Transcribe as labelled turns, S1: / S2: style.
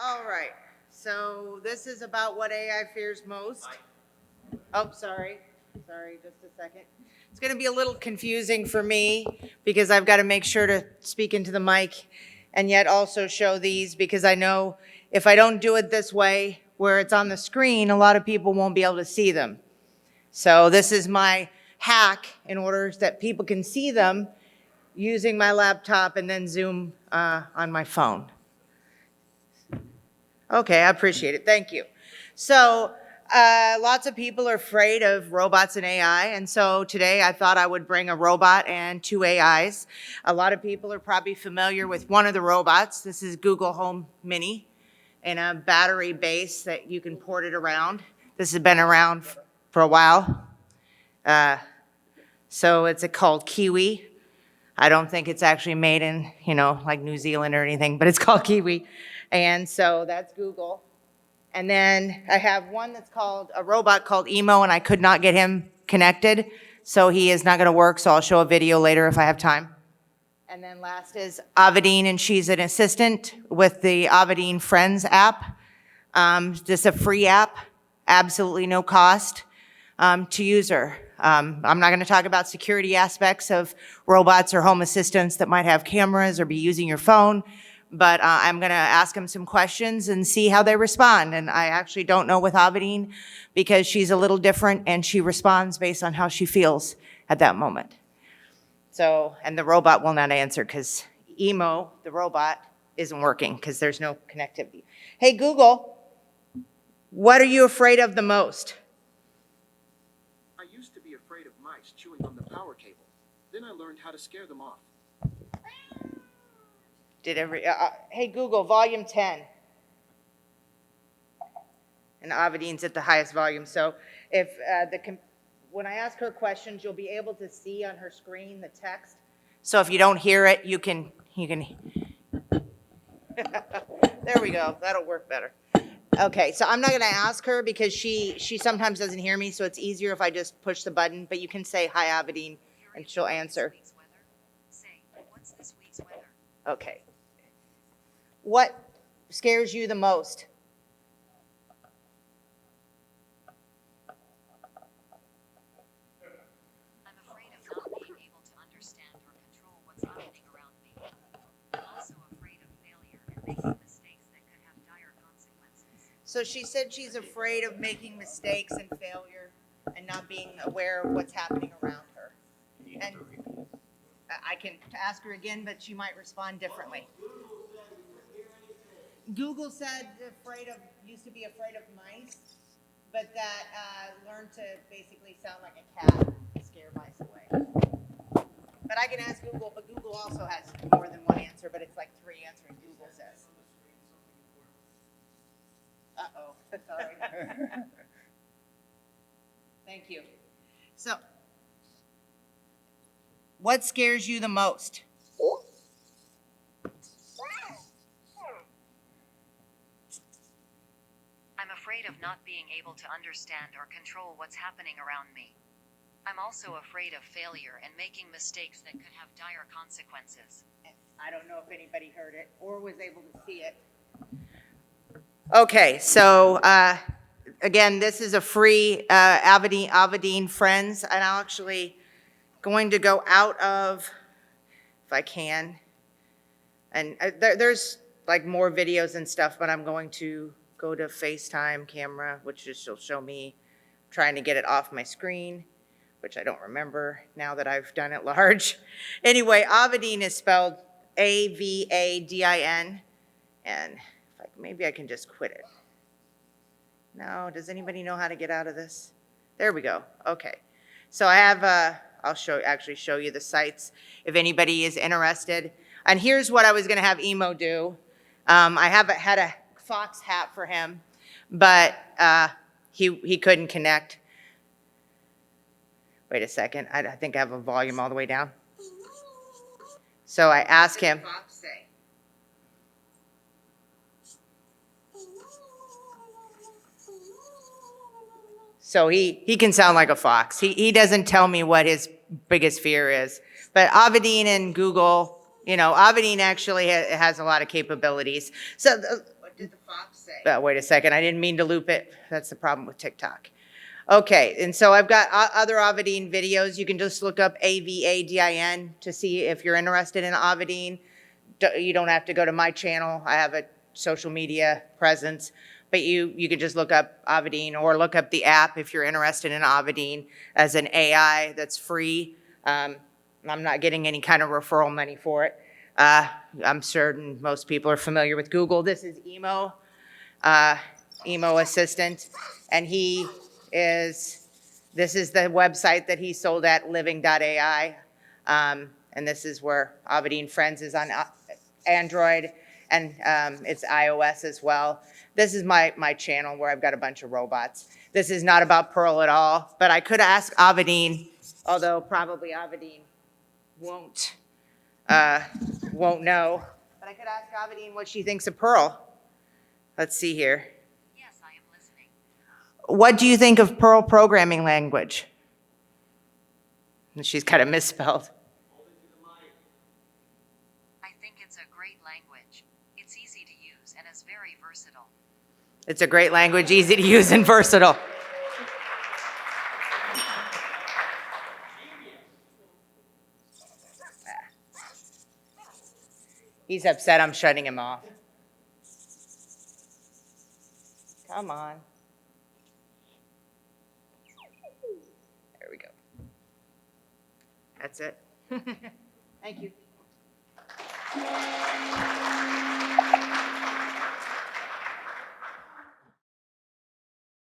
S1: All right, so this is about what AI fears most. Oh, sorry, just a second. It's gonna be a little confusing for me because I've got to make sure to speak into the mic and yet also show these because I know if I don't do it this way, where it's on the screen, a lot of people won't be able to see them. So this is my hack in order that people can see them using my laptop and then Zoom on my phone. Okay, I appreciate it. Thank you. So lots of people are afraid of robots and AI, and so today I thought I would bring a robot and two AIs. A lot of people are probably familiar with one of the robots. This is Google Home Mini and a battery base that you can port it around. This has been around for a while. So it's called Kiwi. I don't think it's actually made in, like New Zealand or anything, but it's called Kiwi. And so that's Google. And then I have one that's called a robot called Emo, and I could not get him connected. So he is not going to work. So I'll show a video later if I have time. And then last is Avadine, and she's an assistant with the Avadine Friends app. Just a free app, absolutely no cost to use her. I'm not going to talk about security aspects of robots or home assistants that might have cameras or be using your phone, but I'm going to ask them some questions and see how they respond. And I actually don't know with Avadine because she's a little different and she responds based on how she feels at that moment. So, and the robot will not answer because Emo, the robot, isn't working because there's no connectivity. Hey, Google, what are you afraid of the most?
S2: I used to be afraid of mice chewing on the power cable. Then I learned how to scare them off.
S1: Hey, Google, volume 10. And Avadine's at the highest volume. So if when I ask her questions, you'll be able to see on her screen the text. So if you don't hear it, you can. There we go. That'll work better. Okay, so I'm not going to ask her because she sometimes doesn't hear me, so it's easier if I just push the button. But you can say, hi, Avadine, and she'll answer.
S3: Say, what's this week's weather?
S1: Okay. What scares you the most?
S3: I'm afraid of not being able to understand or control what's happening around me. I'm also afraid of failure and making mistakes that could have dire consequences.
S1: So she said she's afraid of making mistakes and failure and not being aware of what's happening around her. And I can ask her again, but she might respond differently. Google said used to be afraid of mice, but that learned to basically sound like a cat to scare mice away. But I can ask Google, but Google also has more than one answer, but it's like 3 answers Google says. Uh-oh, sorry. Thank you. So, what scares you the most?
S3: I'm afraid of not being able to understand or control what's happening around me. I'm also afraid of failure and making mistakes that could have dire consequences.
S1: I don't know if anybody heard it or was able to see it. Okay, so again, this is a free Avadine Friends, and I'm actually going to go out of, if I can, and there's like more videos and stuff, but I'm going to go to FaceTime camera, which just will show me trying to get it off my screen, which I don't remember now that I've done it large. Anyway, Avadine is spelled Avadin, and maybe I can just quit it. No, does anybody know how to get out of this? There we go. Okay. So I have, I'll actually show you the sites if anybody is interested. And here's what I was going to have Emo do. I had a fox hat for him, but he couldn't connect. Wait a second. I think I have a volume all the way down. So I asked him. So he can sound like a fox. He doesn't tell me what his biggest fear is. But Avadine and Google, Avadine actually has a lot of capabilities. So did the fox say? Wait a second, I didn't mean to loop it. That's the problem with TikTok. Okay, and so I've got other Avidine videos. You can just look up AVADIN to see if you're interested in Avidine. You don't have to go to my channel. I have a social media presence, but you can just look up Avidine or look up the app if you're interested in Avidine as an AI that's free. I'm not getting any kind of referral money for it. I'm certain most people are familiar with Google. This is Emo Assistant, and this is the website that he sold at, living.ai, and this is where Avidine Friends is on Android, and it's iOS as well. This is my channel where I've got a bunch of robots. This is not about Perl at all, but I could ask Avidine, although probably Avidine won't know, but I could ask Avidine what she thinks of Perl. Let's see here.
S3: Yes, I am listening.
S1: What do you think of Perl programming language? And she's kind of misspelled.
S3: I think it's a great language. It's easy to use and is very versatile.
S1: It's a great language, easy to use and versatile. He's upset I'm shutting him off. Come on. There we go. That's it. Thank you.